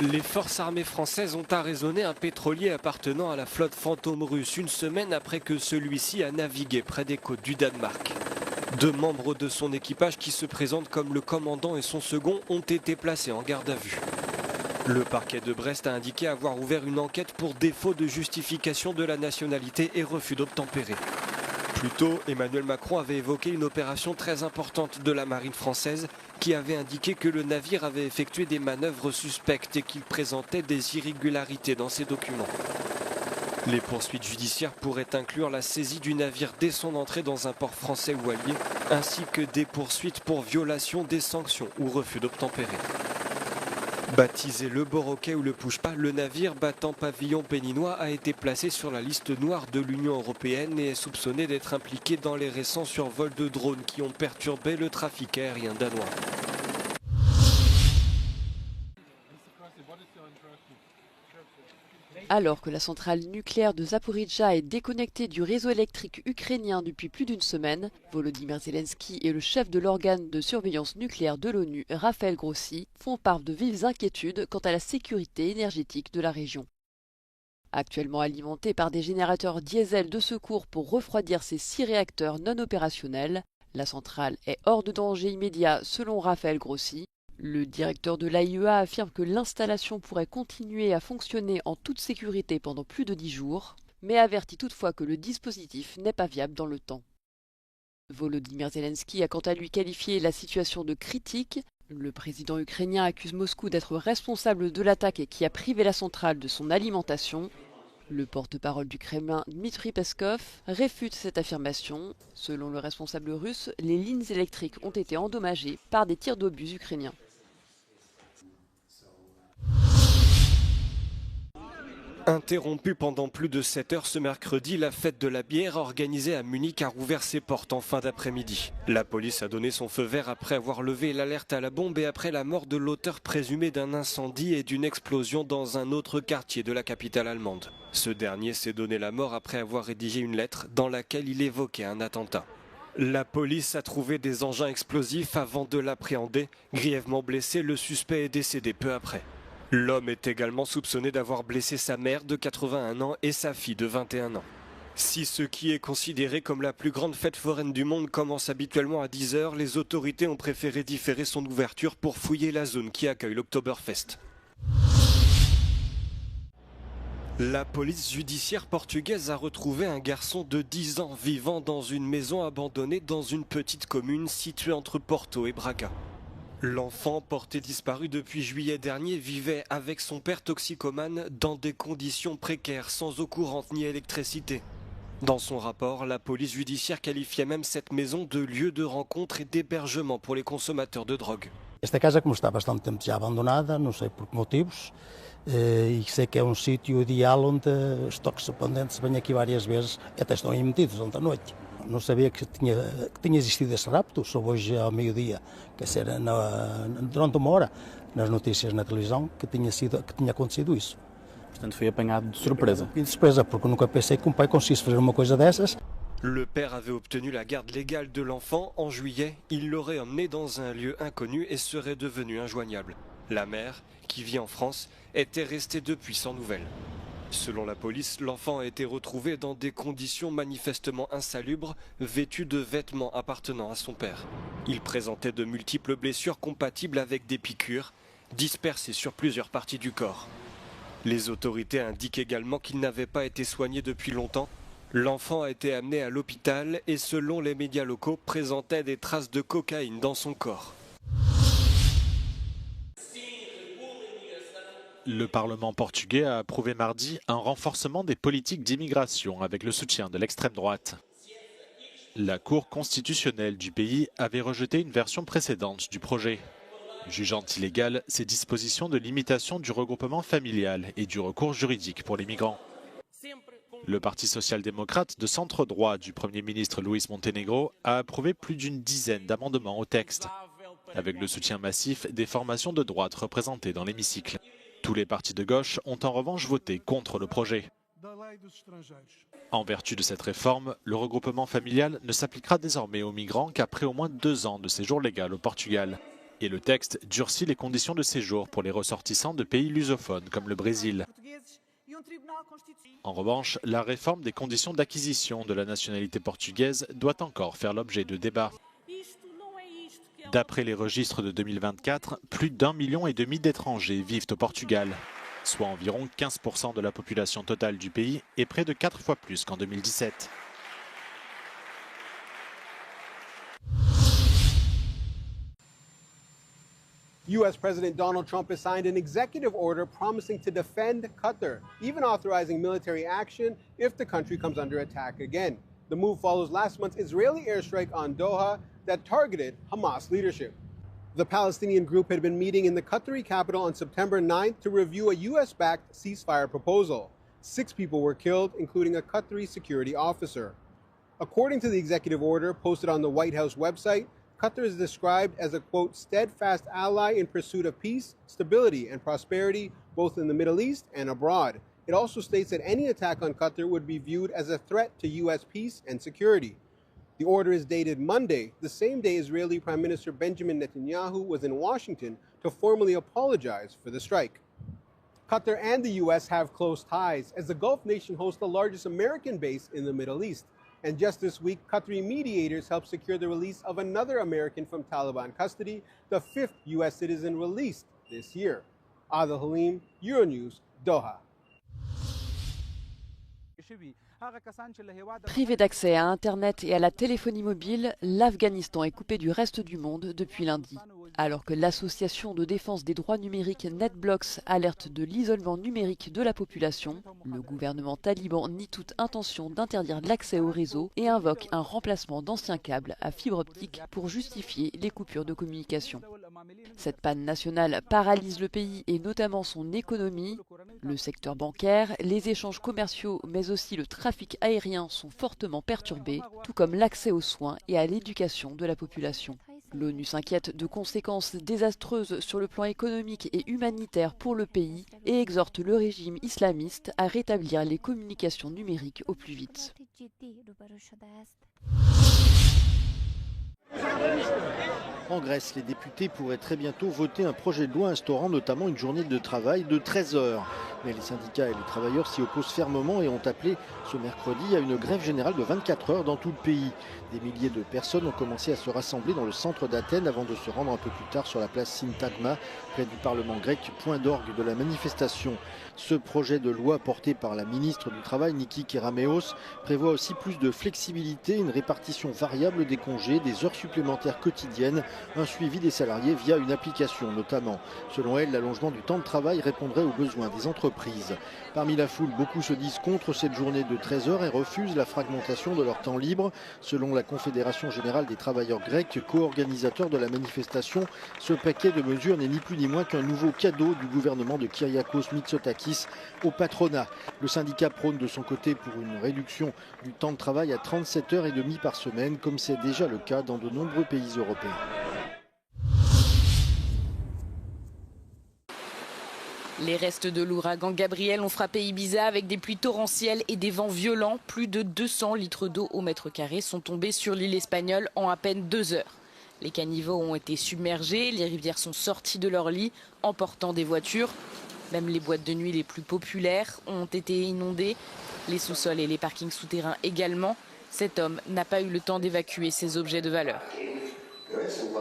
Les forces armées françaises ont arraisonné un pétrolier appartenant à la flotte fantôme russe une semaine après que celui-ci a navigué près des côtes du Danemark. Deux membres de son équipage qui se présentent comme le commandant et son second ont été placés en garde à vue. Le parquet de Brest a indiqué avoir ouvert une enquête pour défaut de justification de la nationalité et refus d'obtempérer. Plus tôt, Emmanuel Macron avait évoqué une opération très importante de la marine française qui avait indiqué que le navire avait effectué des manœuvres suspectes et qu'il présentait des irrégularités dans ses documents. Les poursuites judiciaires pourraient inclure la saisie du navire dès son entrée dans un port français ou allié, ainsi que des poursuites pour violation des sanctions ou refus d'obtempérer. Baptisé le Boroquet ou le Pushpa, le navire battant pavillon béninois a été placé sur la liste noire de l'Union européenne et est soupçonné d'être impliqué dans les récents survols de drones qui ont perturbé le trafic aérien danois. Alors que la centrale nucléaire de Zaporijjia est déconnectée du réseau électrique ukrainien depuis plus d'une semaine, Volodymyr Zelensky et le chef de l'organe de surveillance nucléaire de l'ONU, Raphaël Grossi, font part de vives inquiétudes quant à la sécurité énergétique de la région. Actuellement alimentée par des générateurs diesel de secours pour refroidir ses 6 réacteurs non opérationnels, la centrale est hors de danger immédiat selon Raphaël Grossi. Le directeur de l'AIEA affirme que l'installation pourrait continuer à fonctionner en toute sécurité pendant plus de 10 jours, mais avertit toutefois que le dispositif n'est pas viable dans le temps. Volodymyr Zelensky a quant à lui qualifié la situation de critique. Le président ukrainien accuse Moscou d'être responsable de l'attaque qui a privé la centrale de son alimentation. Le porte-parole du Kremlin, Dmitri Peskov, réfute cette affirmation. Selon le responsable russe, les lignes électriques ont été endommagées par des tirs d'obus ukrainiens. Interrompue pendant plus de 7 heures ce mercredi, la fête de la bière organisée à Munich a rouvert ses portes en fin d'après-midi. La police a donné son feu vert après avoir levé l'alerte à la bombe et après la mort de l'auteur présumé d'un incendie et d'une explosion dans un autre quartier de la capitale allemande. Ce dernier s'est donné la mort après avoir rédigé une lettre dans laquelle il évoquait un attentat. La police a trouvé des engins explosifs avant de l'appréhender. Grièvement blessé, le suspect est décédé peu après. L'homme est également soupçonné d'avoir blessé sa mère de 81 ans et sa fille de 21 ans. Si ce qui est considéré comme la plus grande fête foraine du monde commence habituellement à 10 h, les autorités ont préféré différer son ouverture pour fouiller la zone qui accueille l'Oktoberfest. La police judiciaire portugaise a retrouvé un garçon de 10 ans vivant dans une maison abandonnée dans une petite commune située entre Porto et Braga. L'enfant, porté disparu depuis juillet dernier, vivait avec son père toxicomane dans des conditions précaires, sans eau courante ni électricité. Dans son rapport, la police judiciaire qualifiait même cette maison de lieu de rencontre et d'hébergement pour les consommateurs de drogue. Esta casa, como está bastante tempo já abandonada, não sei por que motivos, e sei que é sítio ideal onde os toxicodependentes vêm aqui várias vezes, até estão aí metidos ontem à noite. Não sabia que tinha existido esse rapto, soube hoje ao meio-dia, quer dizer, durante uma hora, nas notícias na televisão, que tinha acontecido isso. Portanto, foi apanhado de surpresa. De surpresa, porque eu nunca pensei que um pai conseguisse fazer uma coisa dessas. Le père avait obtenu la garde légale de l'enfant en juillet. Il l'aurait emmené dans un lieu inconnu et serait devenu injoignable. La mère, qui vit en France, était restée depuis sans nouvelles. Selon la police, l'enfant a été retrouvé dans des conditions manifestement insalubres, vêtu de vêtements appartenant à son père. Il présentait de multiples blessures compatibles avec des piqûres, dispersées sur plusieurs parties du corps. Les autorités indiquent également qu'il n'avait pas été soigné depuis longtemps. L'enfant a été amené à l'hôpital et selon les médias locaux, présentait des traces de cocaïne dans son corps. Le Parlement portugais a approuvé mardi un renforcement des politiques d'immigration avec le soutien de l'extrême droite. La Cour constitutionnelle du pays avait rejeté une version précédente du projet, jugeant illégales ces dispositions de limitation du regroupement familial et du recours juridique pour les migrants. Le Parti social-démocrate de centre-droit du Premier ministre Luís Montenegro a approuvé plus d'une dizaine d'amendements au texte, avec le soutien massif des formations de droite représentées dans l'hémicycle. Tous les partis de gauche ont en revanche voté contre le projet. En vertu de cette réforme, le regroupement familial ne s'appliquera désormais aux migrants qu'après au moins 2 ans de séjour légal au Portugal. Et le texte durcit les conditions de séjour pour les ressortissants de pays lusophones comme le Brésil. En revanche, la réforme des conditions d'acquisition de la nationalité portugaise doit encore faire l'objet de débats. D'après les registres de 2024, plus d'1,5 million d'étrangers vivent au Portugal, soit environ 15% de la population totale du pays et près de 4 fois plus qu'en 2017. U.S. President Donald Trump has signed an executive order promising to defend Qatar, even authorizing military action if the country comes under attack again. The move follows last month's Israeli airstrike on Doha that targeted Hamas leadership. The Palestinian group had been meeting in the Qatari capital on September 9th to review a U.S.-backed ceasefire proposal. 6 people were killed, including a Qatari security officer. According to the executive order posted on the White House website, Qatar is described as a, quote, steadfast ally in pursuit of peace, stability, and prosperity, both in the Middle East and abroad. It also states that any attack on Qatar would be viewed as a threat to U.S. peace and security. The order is dated Monday, the same day Israeli Prime Minister Benjamin Netanyahu was in Washington to formally apologize for the strike. Qatar and the U.S. have close ties, as the Gulf nation hosts the largest American base in the Middle East. And just this week, Qatari mediators helped secure the release of another American from Taliban custody, the 5th U.S. citizen released this year. Adel Halim, Euronews, Doha. Privé d'accès à Internet et à la téléphonie mobile, l'Afghanistan est coupé du reste du monde depuis lundi. Alors que l'association de défense des droits numériques NetBlocks alerte de l'isolement numérique de la population, le gouvernement taliban nie toute intention d'interdire l'accès au réseau et invoque un remplacement d'anciens câbles à fibre optique pour justifier les coupures de communication. Cette panne nationale paralyse le pays et notamment son économie. Le secteur bancaire, les échanges commerciaux mais aussi le trafic aérien sont fortement perturbés, tout comme l'accès aux soins et à l'éducation de la population. L'ONU s'inquiète de conséquences désastreuses sur le plan économique et humanitaire pour le pays et exhorte le régime islamiste à rétablir les communications numériques au plus vite. En Grèce, les députés pourraient très bientôt voter un projet de loi instaurant notamment une journée de travail de 13 heures. Mais les syndicats et les travailleurs s'y opposent fermement et ont appelé ce mercredi à une grève générale de 24 heures dans tout le pays. Des milliers de personnes ont commencé à se rassembler dans le centre d'Athènes avant de se rendre un peu plus tard sur la place Syntagma, près du Parlement grec, point d'orgue de la manifestation. Ce projet de loi porté par la ministre du Travail, Niki Kerameos, prévoit aussi plus de flexibilité, une répartition variable des congés, des heures supplémentaires quotidiennes, un suivi des salariés via une application notamment. Selon elle, l'allongement du temps de travail répondrait aux besoins des entreprises. Parmi la foule, beaucoup se disent contre cette journée de 13 heures et refusent la fragmentation de leur temps libre. Selon la Confédération générale des travailleurs grecs, co-organisateur de la manifestation, ce paquet de mesures n'est ni plus ni moins qu'un nouveau cadeau du gouvernement de Kyriakos Mitsotakis au patronat. Le syndicat prône de son côté pour une réduction du temps de travail à 37h30 par semaine, comme c'est déjà le cas dans de nombreux pays européens. Les restes de l'ouragan Gabriel ont frappé Ibiza avec des pluies torrentielles et des vents violents. Plus de 200 litres d'eau au mètre carré sont tombés sur l'île espagnole en à peine 2 heures. Les caniveaux ont été submergés, les rivières sont sorties de leur lit, emportant des voitures. Même les boîtes de nuit les plus populaires ont été inondées, les sous-sols et les parkings souterrains également. Cet homme n'a pas eu le temps d'évacuer ses objets de valeur.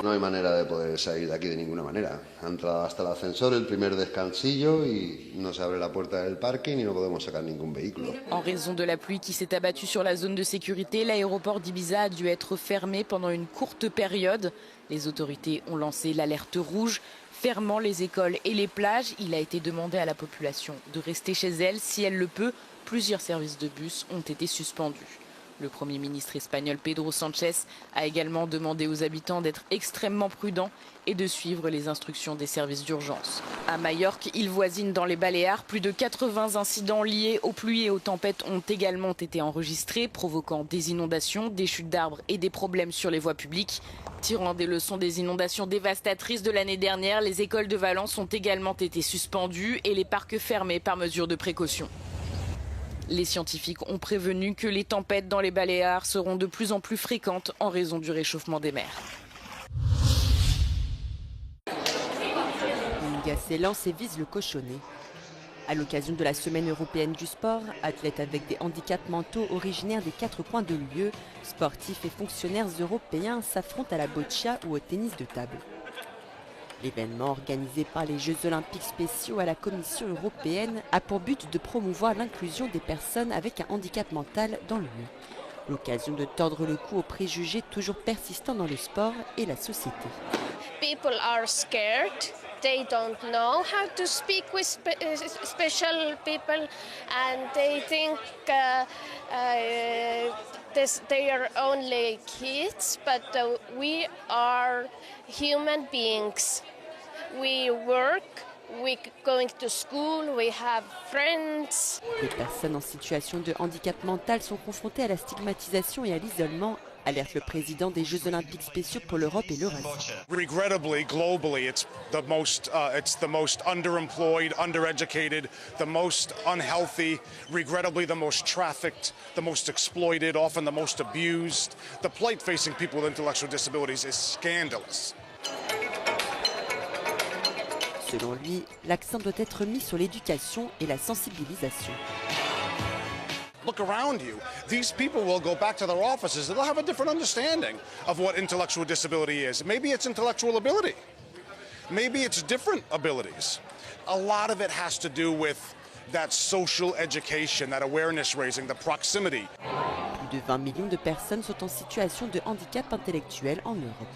No hay manera de poder salir de aquí de ninguna manera. Ha entrado hasta el ascensor, el primer descansillo, y no se abre la puerta del parking y no podemos sacar ningún vehículo. En raison de la pluie qui s'est abattue sur la zone de sécurité, l'aéroport d'Ibiza a dû être fermé pendant une courte période. Les autorités ont lancé l'alerte rouge, fermant les écoles et les plages. Il a été demandé à la population de rester chez elle si elle le peut. Plusieurs services de bus ont été suspendus. Le Premier ministre espagnol Pedro Sánchez a également demandé aux habitants d'être extrêmement prudents et de suivre les instructions des services d'urgence. À Majorque, île voisine dans les Baléares, plus de 80 incidents liés aux pluies et aux tempêtes ont également été enregistrés, provoquant des inondations, des chutes d'arbres et des problèmes sur les voies publiques. Tirant des leçons des inondations dévastatrices de l'année dernière, les écoles de Valence ont également été suspendues et les parcs fermés par mesure de précaution. Les scientifiques ont prévenu que les tempêtes dans les Baléares seront de plus en plus fréquentes en raison du réchauffement des mers. Mougacé lance et vise le cochonnet. À l'occasion de la Semaine européenne du sport, athlètes avec des handicaps mentaux originaires des 4 coins de l'UE, sportifs et fonctionnaires européens s'affrontent à la boccia ou au tennis de table. L'événement, organisé par les Jeux olympiques spéciaux à la Commission européenne, a pour but de promouvoir l'inclusion des personnes avec un handicap mental dans l'UE. L'occasion de tordre le cou aux préjugés toujours persistants dans le sport et la société. People are scared. They don't know how to speak with special people, and they think they are only kids, but we are human beings. We work, we going to school, we have friends. Les personnes en situation de handicap mental sont confrontées à la stigmatisation et à l'isolement, alerte le président des Jeux olympiques spéciaux pour l'Europe et l'Eurasie. Regrettably, globally, it's the most underemployed, undereducated, the most unhealthy, regrettably the most trafficked, the most exploited, often the most abused. The plight facing people with intellectual disabilities is scandalous. Selon lui, l'accent doit être mis sur l'éducation et la sensibilisation. Look around you. These people will go back to their offices and they'll have a different understanding of what intellectual disability is. Maybe it's intellectual ability. Maybe it's different abilities. A lot of it has to do with that social education, that awareness raising, the proximity. Plus de 20 millions de personnes sont en situation de handicap intellectuel en Europe.